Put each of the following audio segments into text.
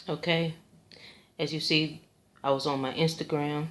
Okay, as you see, I was on my Instagram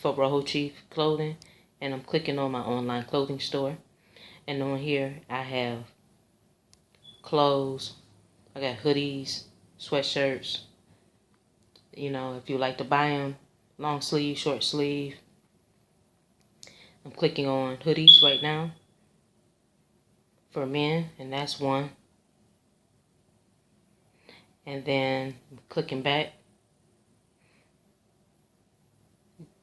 for Rojo Chief Clothing, and I'm clicking on my online clothing store. And on here, I have clothes. I got hoodies, sweatshirts. You know, if you like to buy them, long sleeve, short sleeve. I'm clicking on hoodies right now for men, and that's one. And then I'm clicking back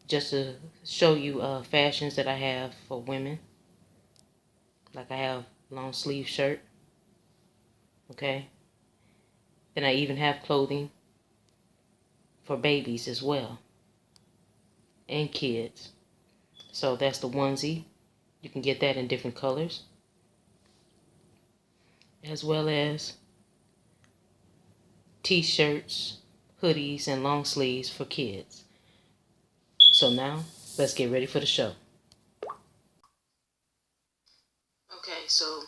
just to show you fashions that I have for women. Like I have long sleeve shirt. Okay. Then I even have clothing for babies as well and kids. So that's the onesie. You can get that in different colors, as well as t-shirts, hoodies, and long sleeves for kids. So now let's get ready for the show. Okay, so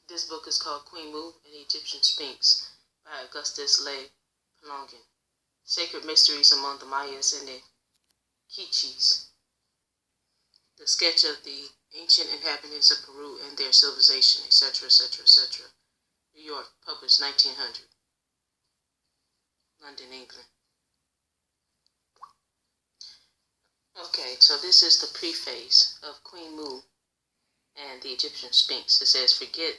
this book is called Queen Mu and the Egyptian Sphinx by Augustus Le Plongeon. Sacred Mysteries Among the Mayas and the Quiches. The sketch of the ancient inhabitants of Peru and their civilization, etc., etc., etc. New York, published 1900. London, England. Okay, so this is the preface of Queen Mu and the Egyptian Sphinx. It says, forget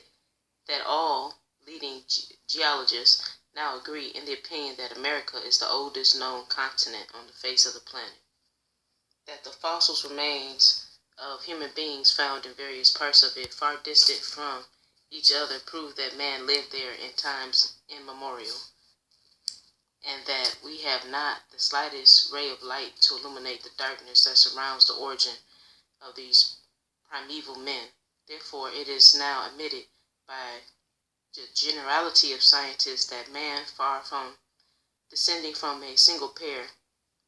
that all leading geologists now agree in the opinion that America is the oldest known continent on the face of the planet. That the fossil remains of human beings found in various parts of it, far distant from each other, prove that man lived there in times immemorial, and that we have not the slightest ray of light to illuminate the darkness that surrounds the origin of these primeval men. Therefore, it is now admitted by the generality of scientists that man, far from descending from a single pair,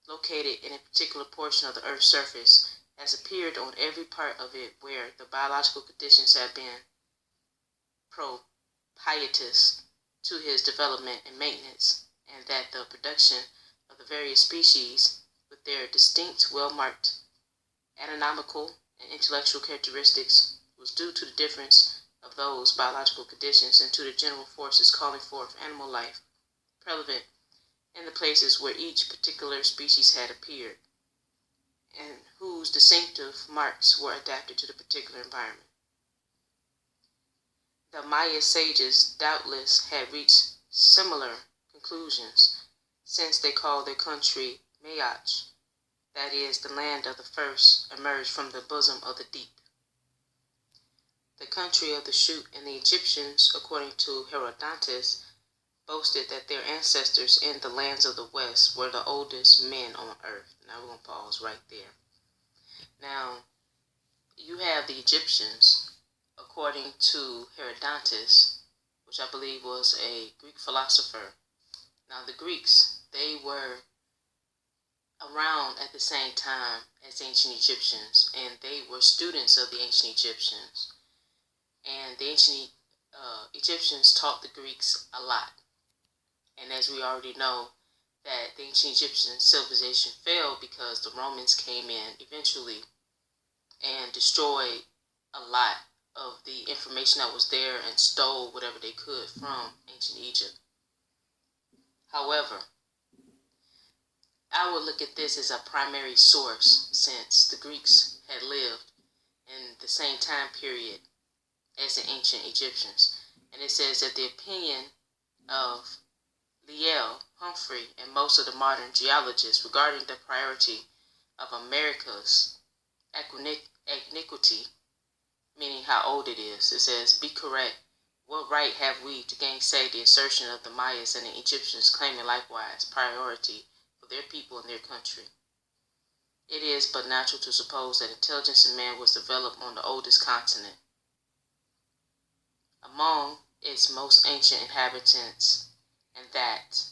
located in a particular portion of the Earth's surface, has appeared on every part of it where the biological conditions have been propitious to his development and maintenance, and that the production of the various species, with their distinct, well-marked anatomical and intellectual characteristics, was due to the difference of those biological conditions and to the general forces calling forth animal life prevalent in the places where each particular species had appeared, and whose distinctive marks were adapted to the particular environment. The Maya sages doubtless had reached similar conclusions, since they called their country Mayach, that is, the land of the first emerged from the bosom of the deep. The country of the shoot, and the Egyptians, according to Herodotus, boasted that their ancestors in the lands of the West were the oldest men on earth. Now we're going to pause right there. Now, you have the Egyptians, according to Herodotus, which I believe was a Greek philosopher. Now, the Greeks, they were around at the same time as ancient Egyptians, and they were students of the ancient Egyptians. And the ancient Egyptians taught the Greeks a lot. And as we already know, that the ancient Egyptian civilization failed because the Romans came in eventually and destroyed a lot of the information that was there and stole whatever they could from ancient Egypt. However, I would look at this as a primary source, since the Greeks had lived in the same time period as the ancient Egyptians. And it says that the opinion of Liel, Humphrey, and most of the modern geologists regarding the priority of America's antiquity, meaning how old it is. It says, be correct. What right have we to gainsay the assertion of the Mayas and the Egyptians claiming likewise priority for their people and their country? It is but natural to suppose that intelligence in man was developed on the oldest continent. Among its most ancient inhabitants, and that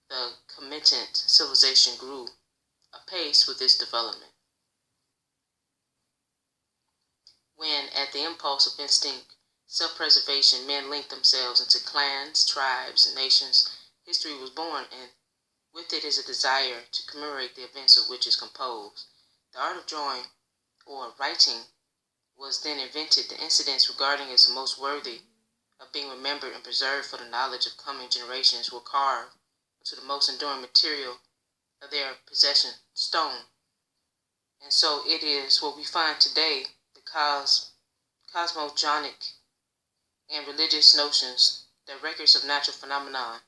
the Kemetic civilization grew apace with its development. When, at the impulse of instinct, self-preservation, men linked themselves into clans, tribes, and nations, history was born, and with it is a desire to commemorate the events of which is composed. The art of drawing or writing was then invented. The incidents regarding as the most worthy of being remembered and preserved for the knowledge of coming generations were carved into the most enduring material of their possession, stone. And so it is what we find today, the cosmogonic and religious notions, the records of natural phenomena,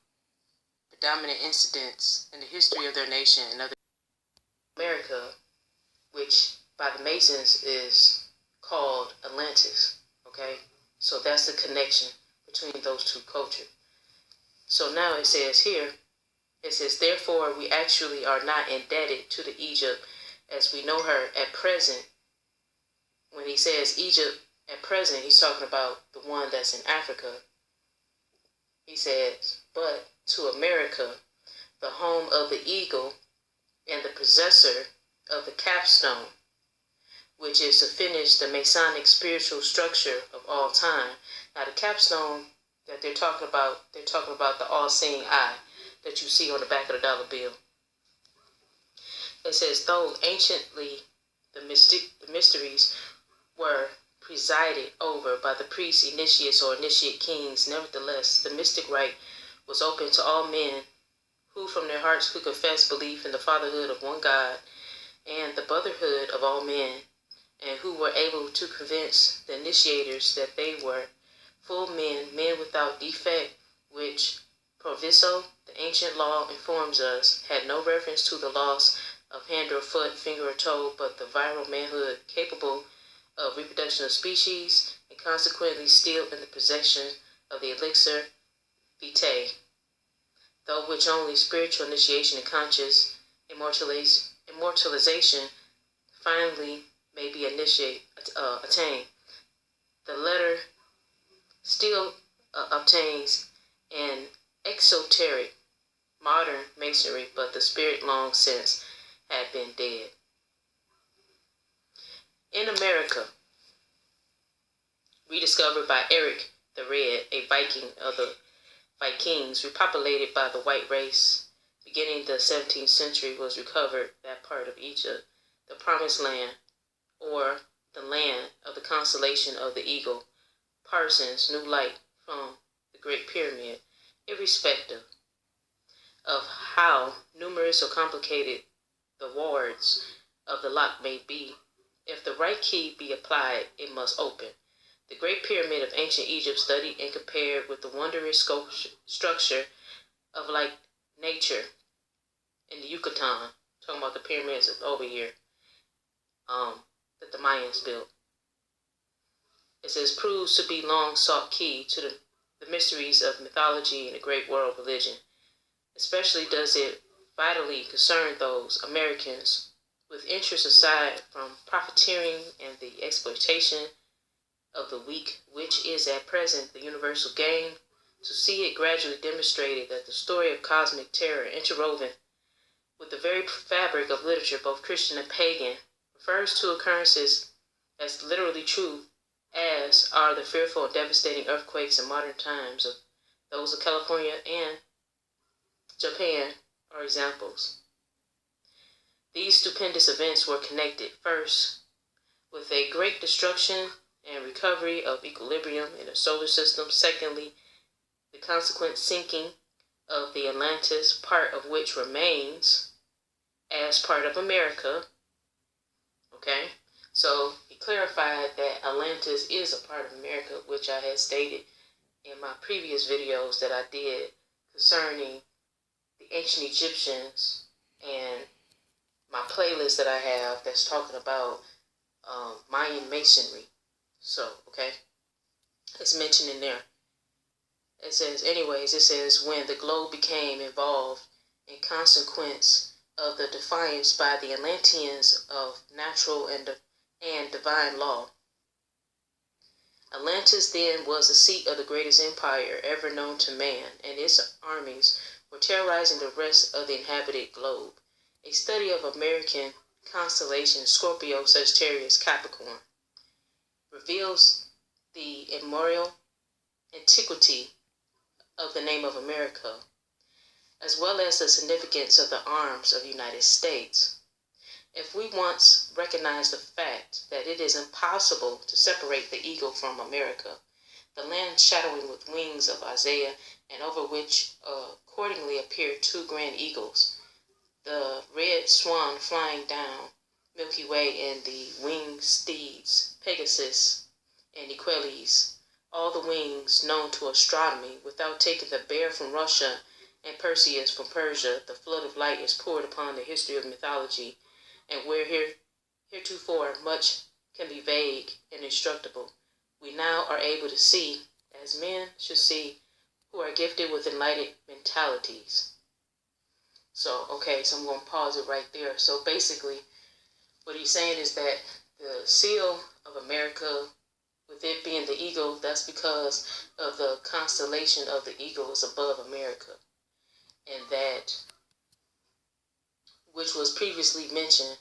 predominant incidents in the history of their nation and other America, which by the Masons is called Atlantis. Okay, so that's the connection between those two cultures. So now it says here, it says, therefore we actually are not indebted to the Egypt as we know her at present. When he says Egypt at present, he's talking about the one that's in Africa. He says, but to America, the home of the eagle and the possessor of the capstone, which is to finish the Masonic spiritual structure of all time. Now the capstone that they're talking about the all-seeing eye that you see on the back of the dollar bill. It says, though anciently the mysteries were presided over by the priests, initiates, or initiate kings, nevertheless, the mystic rite was open to all men who from their hearts could confess belief in the fatherhood of one God and the brotherhood of all men, and who were able to convince the initiators that they were full men, men without defect, which proviso, the ancient law informs us, had no reference to the loss of hand or foot, finger or toe, but the viral manhood capable of reproduction of species, and consequently still in the possession of the elixir vitae, though which only spiritual initiation and conscious immortalization finally may be attained. The latter still obtains an esoteric modern masonry, but the spirit long since had been dead. In America, rediscovered by Eric the Red, a Viking of the Vikings, repopulated by the white race, beginning the 17th century, was recovered that part of Egypt, the Promised Land, or the land of the constellation of the eagle. Parsons' new light from the Great Pyramid, irrespective of how numerous or complicated the wards of the lock may be. If the right key be applied, it must open. The Great Pyramid of ancient Egypt, studied and compared with the wondrous structure of like nature in the Yucatan, talking about the pyramids over here, that the Mayans built. It says, proves to be long sought key to the mysteries of mythology and the great world religion. Especially does it vitally concern those Americans with interest aside from profiteering and the exploitation of the weak, which is at present the universal game, to see it gradually demonstrated that the story of cosmic terror interwoven with the very fabric of literature, both Christian and pagan, refers to occurrences as literally true as are the fearful and devastating earthquakes in modern times of those of California and Japan are examples. These stupendous events were connected first with a great destruction and recovery of equilibrium in the solar system. Secondly, the consequent sinking of the Atlantis, part of which remains as part of America. Okay, so he clarified that Atlantis is a part of America, which I had stated in my previous videos that I did concerning the ancient Egyptians and my playlist that I have that's talking about Mayan Masonry. So, okay, it's mentioned in there. It says, anyways, it says, when the globe became involved in consequence of the defiance by the Atlanteans of natural and divine law. Atlantis then was the seat of the greatest empire ever known to man, and its armies were terrorizing the rest of the inhabited globe. A study of American constellations, Scorpio, Sagittarius, Capricorn, reveals the immemorial antiquity of the name of America. as well as the significance of the arms of the United States. If we once recognize the fact that it is impossible to separate the eagle from America, the land shadowing with wings of Isaiah, and over which accordingly appeared two grand eagles, the red swan flying down Milky Way, and the winged steeds, Pegasus and Equales, all the wings known to astronomy, without taking the bear from Russia and Perseus from Persia, the flood of light is poured upon the history of mythology, and where heretofore much can be vague and instructable, we now are able to see, as men should see, who are gifted with enlightened mentalities. So I'm going to pause it right there. So basically, what he's saying is that the seal of America, with it being the eagle, that's because of the constellation of the eagle is above America. And that, which was previously mentioned,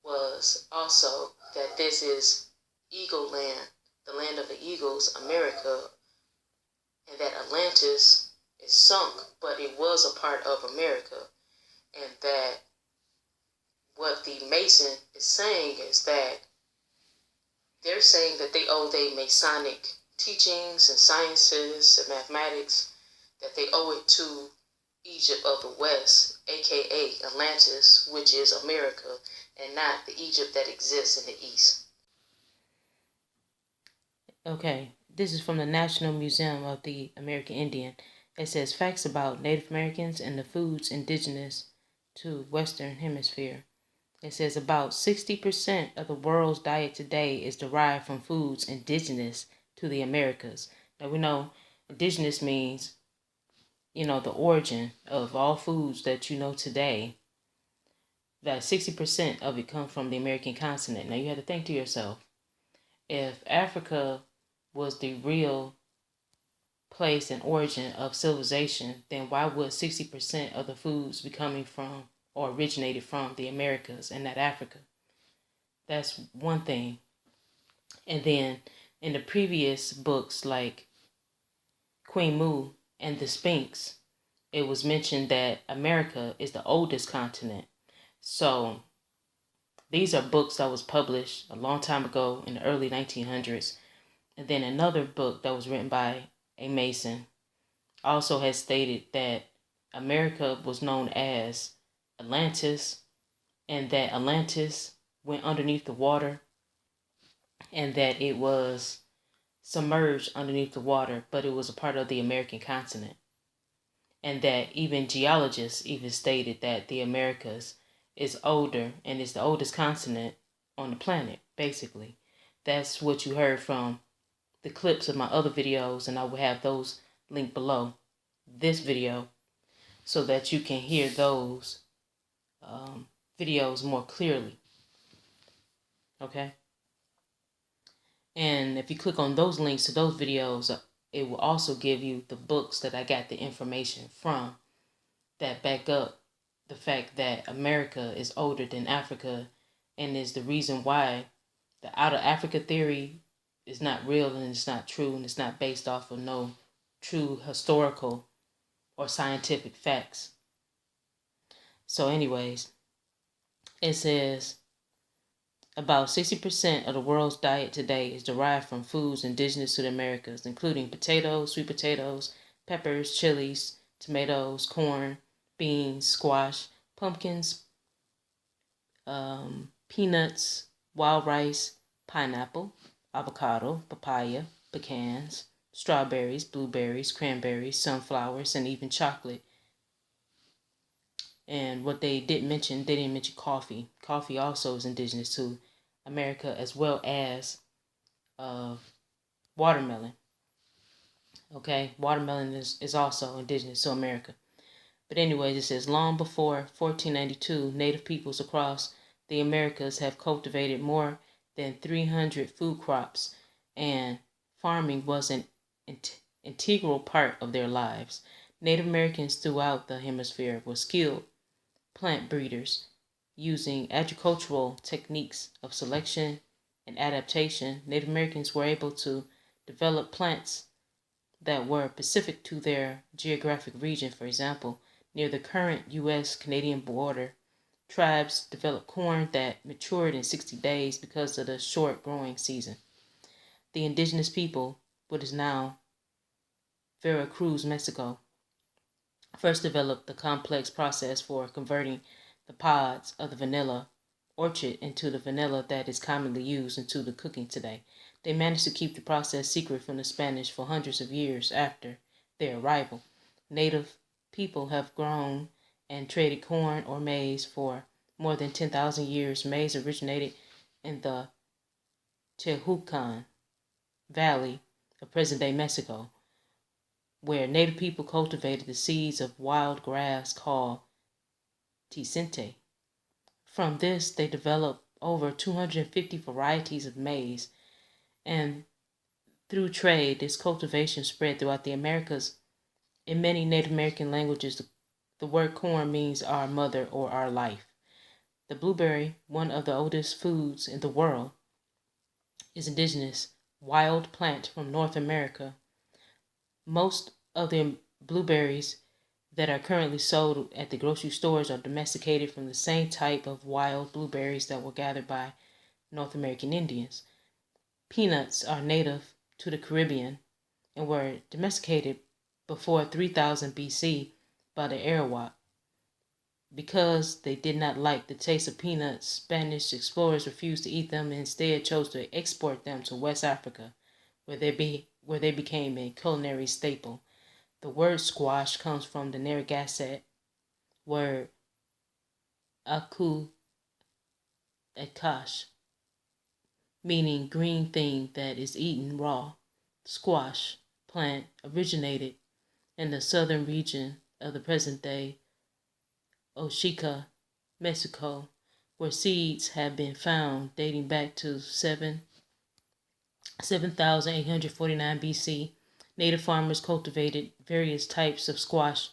was also that this is Eagle Land, the land of the eagles, America, and that Atlantis is sunk, but it was a part of America. And that what the Mason is saying is that they're saying that they owe their Masonic teachings and sciences and mathematics, that they owe it to Egypt of the West, aka Atlantis, which is America, and not the Egypt that exists in the East. Okay, this is from the National Museum of the American Indian. It says facts about Native Americans and the foods indigenous to Western Hemisphere. It says about 60% of the world's diet today is derived from foods indigenous to the Americas. Now we know indigenous means, the origin of all foods that you know today. That 60% of it comes from the American continent. Now you have to think to yourself, if Africa was the real place and origin of civilization, then why would 60% of the foods be coming from or originated from the Americas and not Africa? That's one thing. And then in the previous books like Queen Mu and the Sphinx, it was mentioned that America is the oldest continent. So these are books that was published a long time ago in the early 1900s. And then another book that was written by a Mason also has stated that America was known as Atlantis, and that Atlantis went underneath the water, and that it was submerged underneath the water, but it was a part of the American continent. And that even geologists even stated that the Americas is older and is the oldest continent on the planet, basically. That's what you heard from the clips of my other videos, and I will have those linked below this video so that you can hear those videos more clearly. Okay? And if you click on those links to those videos, it will also give you the books that I got the information from that back up the fact that America is older than Africa, and is the reason why the out of Africa theory is not real, and it's not true, and it's not based off of no true historical or scientific facts. So anyways, it says about 60% of the world's diet today is derived from foods indigenous to the Americas, including potatoes, sweet potatoes, peppers, chilies, tomatoes, corn, beans, squash, pumpkins, peanuts, wild rice, pineapple, avocado, papaya, pecans, strawberries, blueberries, cranberries, sunflowers, and even chocolate. And what they didn't mention coffee. Coffee also is indigenous to America, as well as watermelon. Okay, watermelon is also indigenous to America. But anyways, it says long before 1492, native peoples across the Americas have cultivated more than 300 food crops, and farming was an integral part of their lives. Native Americans throughout the hemisphere were skilled plant breeders. Using agricultural techniques of selection and adaptation, Native Americans were able to develop plants that were specific to their geographic region. For example, near the current U.S.-Canadian border, tribes developed corn that matured in 60 days because of the short growing season. The indigenous people, what is now Veracruz, Mexico, first developed the complex process for converting the pods of the vanilla orchid into the vanilla that is commonly used into the cooking today. They managed to keep the process secret from the Spanish for hundreds of years after their arrival. Native people have grown and traded corn or maize for more than 10,000 years. Maize originated in the Tehucan Valley of present-day Mexico, where native people cultivated the seeds of wild grass called tisente. From this, they developed over 250 varieties of maize, and through trade, this cultivation spread throughout the Americas. In many Native American languages, the word corn means our mother or our life. The blueberry, one of the oldest foods in the world, is indigenous wild plant from North America. Most of the blueberries that are currently sold at the grocery stores are domesticated from the same type of wild blueberries that were gathered by North American Indians. Peanuts are native to the Caribbean and were domesticated before 3000 BC by the Arawak. Because they did not like the taste of peanuts, Spanish explorers refused to eat them and instead chose to export them to West Africa, where they became a culinary staple. The word squash comes from the Narragansett word aku akash, meaning green thing that is eaten raw. Squash plant originated in the southern region of the present-day Oaxaca, Mexico, where seeds have been found dating back to 7,849 BC. Native farmers cultivated various types of squash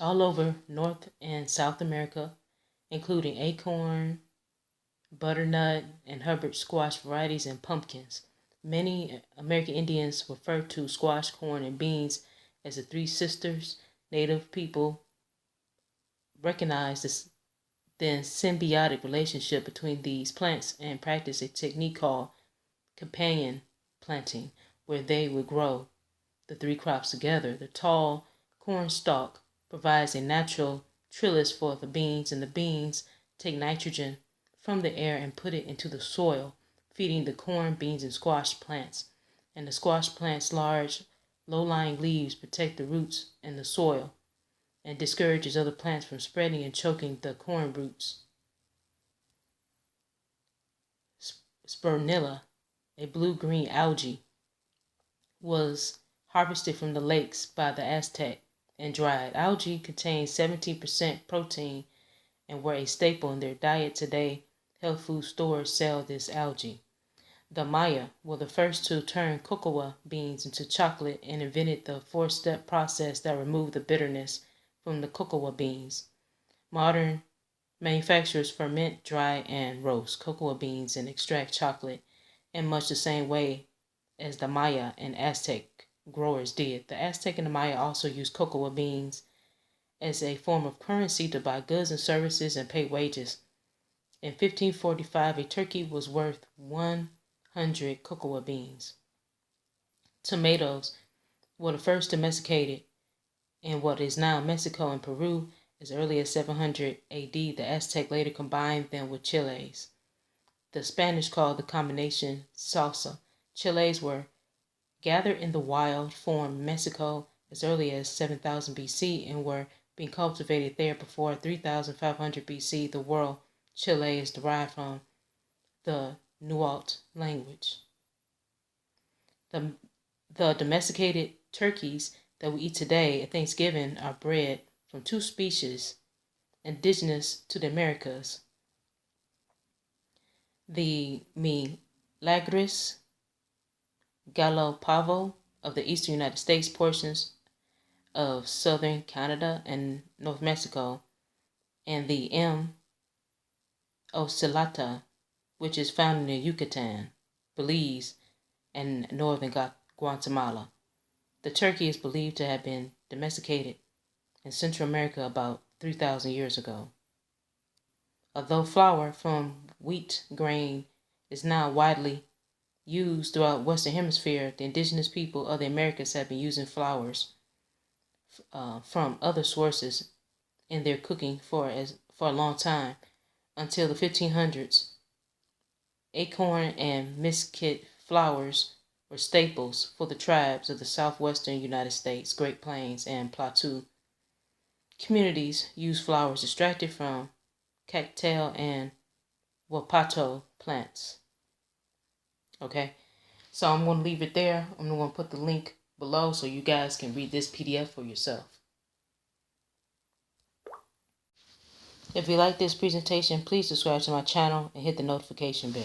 all over North and South America, including acorn, butternut, and Hubbard squash varieties and pumpkins. Many American Indians refer to squash, corn, and beans as the three sisters. Native people recognize this then symbiotic relationship between these plants and practice a technique called companion planting, where they would grow the three crops together. The tall corn stalk provides a natural trellis for the beans, and the beans take nitrogen from the air and put it into the soil, feeding the corn, beans, and squash plants. And the squash plant's large, low-lying leaves protect the roots and the soil and discourages other plants from spreading and choking the corn roots. Spirulina, a blue-green algae, was harvested from the lakes by the Aztec and dried. Algae contained 17% protein and were a staple in their diet. Today, health food stores sell this algae. The Maya were the first to turn cocoa beans into chocolate and invented the four-step process that removed the bitterness from the cocoa beans. Modern manufacturers ferment, dry, and roast cocoa beans and extract chocolate in much the same way as the Maya and Aztec growers did. The Aztec and the Maya also used cocoa beans as a form of currency to buy goods and services and pay wages. In 1545, a turkey was worth 100 cocoa beans. Tomatoes were the first domesticated in what is now Mexico and Peru as early as 700 AD. The Aztec later combined them with chiles. The Spanish called the combination salsa. Chiles were gathered in the wild form in Mexico as early as 7000 BC and were being cultivated there before 3500 BC. The word Chile is derived from the Nahuatl language. The domesticated turkeys that we eat today at Thanksgiving are bred from two species indigenous to the Americas. The Milagris Gallo-Pavo of the eastern United States, portions of southern Canada and North Mexico, and the M. ocellata, which is found in Yucatan, Belize, and northern Guatemala. The turkey is believed to have been domesticated in Central America about 3,000 years ago. Although flour from wheat grain is now widely used throughout the Western Hemisphere, the indigenous people of the Americas have been using flours from other sources in their cooking for a long time. Until the 1500s, acorn and mesquite flours were staples for the tribes of the southwestern United States, Great Plains, and Plateau. Communities used flours extracted from cattail and wapato plants. Okay, so I'm going to leave it there. I'm going to put the link below so you guys can read this PDF for yourself. If you like this presentation, please subscribe to my channel and hit the notification bell.